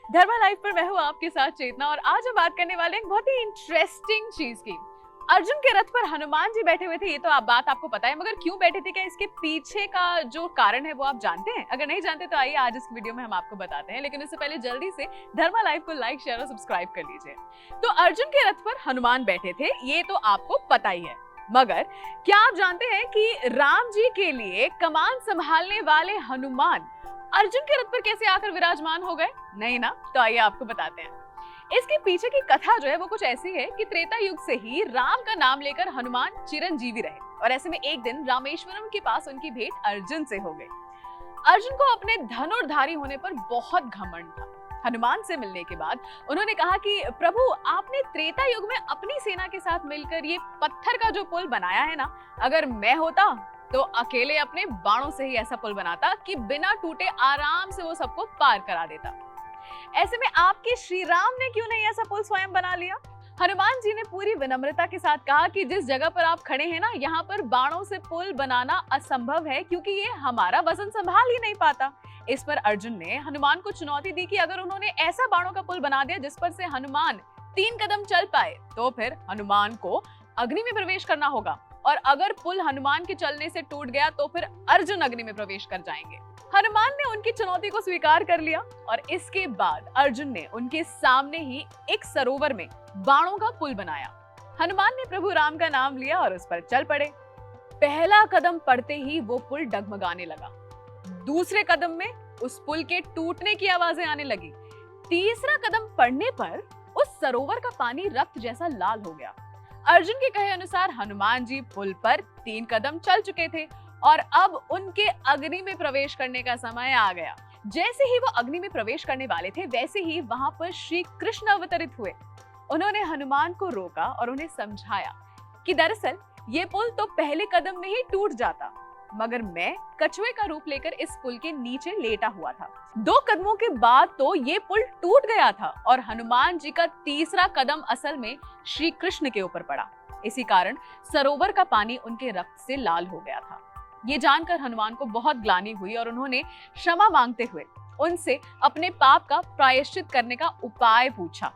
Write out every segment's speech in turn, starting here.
धर्मा live पर मैं हूँ आपके साथ चेतना और आज हम बात करने वाले हैं एक बहुत ही इंटरेस्टिंग चीज की। अर्जुन के रथ पर हनुमान जी बैठे हुए थे, ये तो बात आपको पता है, मगर क्यों बैठे थे, क्या इसके पीछे का जो कारण है वो आप जानते हैं? अगर नहीं जानते तो आइए आज इस वीडियो में हम आपको बताते हैं, लेकिन उससे पहले जल्दी से धर्मा लाइव को लाइक शेयर और सब्सक्राइब कर लीजिए। तो अर्जुन के रथ पर हनुमान बैठे थे, ये तो आपको पता ही है, मगर क्या आप जानते हैं कि राम जी के लिए कमान संभालने वाले हनुमान अर्जुन के रथ पर कैसे आकर विराजमान हो गए? नहीं ना? तो आइए आपको बताते हैं। इसके पीछे की कथा जो है वो कुछ ऐसी है कि त्रेता युग से ही राम का नाम लेकर हनुमान चिरंजीवी रहे और ऐसे में एक दिन रामेश्वरम के पास उनकी भेंट अर्जुन से हो गई। अर्जुन को अपने धनुर्धारी होने पर बहुत घमंड था। हनुमान से मिलने के बाद उन्होंने कहा कि प्रभु, आपने त्रेता युग में अपनी सेना के साथ मिलकर ये पत्थर का जो पुल बनाया है ना, अगर मैं होता तो अकेले अपने बाणों से ही ऐसा पुल बनाता कि बिना टूटे आराम से वो सबको पार करा देता। ऐसे में आपके श्री राम ने क्यों नहीं ऐसा पुल स्वयं बना लिया? हनुमान जी ने पूरी विनम्रता के साथ कहा कि जिस जगह पर आप खड़े हैं ना, यहाँ पर बाणों से पुल बनाना असंभव है क्योंकि ये हमारा वजन संभाल ही नहीं पाता। इस पर अर्जुन ने हनुमान को चुनौती दी कि अगर उन्होंने ऐसा बाणों का पुल बना दिया जिस पर से हनुमान 3 कदम चल पाए तो फिर हनुमान को अग्नि में प्रवेश करना होगा, और अगर पुल हनुमान के चलने से टूट गया तो फिर अर्जुन अग्नि में प्रवेश कर जाएंगे। हनुमान ने उनकी चुनौती को स्वीकार कर लिया और इसके बाद अर्जुन ने उनके सामने ही एक सरोवर में बाणों का पुल बनाया। हनुमान ने प्रभु राम का नाम लिया और उस पर चल पड़े। पहला कदम पड़ते ही वो पुल डगमगाने लगा, दूसरे कदम में उस पुल के टूटने की आवाजें आने लगी, तीसरा कदम पड़ने पर उस सरोवर का पानी रक्त जैसा लाल हो गया। अर्जुन के कहे अनुसार हनुमान जी पुल पर 3 कदम चल चुके थे और अब उनके अग्नि में प्रवेश करने का समय आ गया। जैसे ही वो अग्नि में प्रवेश करने वाले थे वैसे ही वहां पर श्री कृष्ण अवतरित हुए। उन्होंने हनुमान को रोका और उन्हें समझाया कि दरअसल ये पुल तो पहले कदम में ही टूट जाता, मगर मैं कछुए का रूप लेकर इस पुल के नीचे लेटा हुआ था। 2 कदमों के बाद तो ये पुल टूट गया था और हनुमान जी का तीसरा कदम असल में श्री कृष्ण के ऊपर पड़ा। इसी कारण सरोवर का पानी उनके रक्त से लाल हो गया था। ये जानकर हनुमान को बहुत ग्लानि हुई और उन्होंने क्षमा मांगते हुए उनसे अपने पाप का प्रायश्चित करने का उपाय पूछा।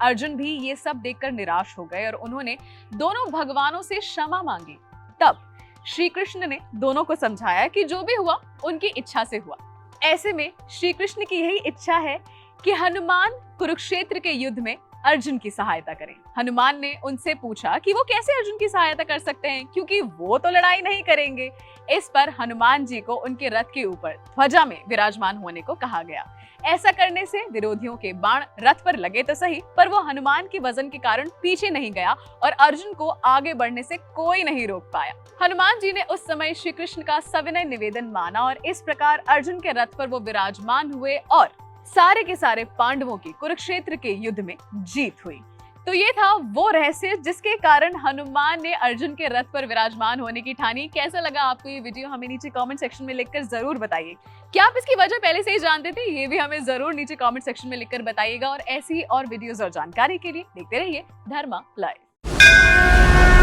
अर्जुन भी ये सब देखकर निराश हो गए और उन्होंने दोनों भगवानों से क्षमा मांगी। तब श्री कृष्ण ने दोनों को समझाया कि जो भी हुआ उनकी इच्छा से हुआ। ऐसे में श्री कृष्ण की यही इच्छा है कि हनुमान कुरुक्षेत्र के युद्ध में अर्जुन की सहायता करें। हनुमान ने उनसे पूछा कि वो कैसे अर्जुन की सहायता कर सकते हैं क्योंकि वो तो लड़ाई नहीं करेंगे। इस पर हनुमान जी को उनके रथ के ऊपर ध्वजा में विराजमान होने को कहा गया। ऐसा करने से विरोधियों के बाण रथ पर लगे तो सही, पर वो हनुमान के वजन के कारण पीछे नहीं गया और अर्जुन को आगे बढ़ने से कोई नहीं रोक पाया। हनुमान जी ने उस समय श्री कृष्ण का सविनय निवेदन माना और इस प्रकार अर्जुन के रथ पर वो विराजमान हुए और सारे के सारे पांडवों की कुरुक्षेत्र के युद्ध में जीत हुई। तो ये था वो रहस्य जिसके कारण हनुमान ने अर्जुन के रथ पर विराजमान होने की ठानी। कैसा लगा आपको ये वीडियो? हमें नीचे कमेंट सेक्शन में लिखकर जरूर बताइए। क्या आप इसकी वजह पहले से ही जानते थे? ये भी हमें जरूर नीचे कमेंट सेक्शन में लिखकर बताइएगा और ऐसी ही और वीडियोस और जानकारी के लिए देखते रहिए धर्मा लाइव।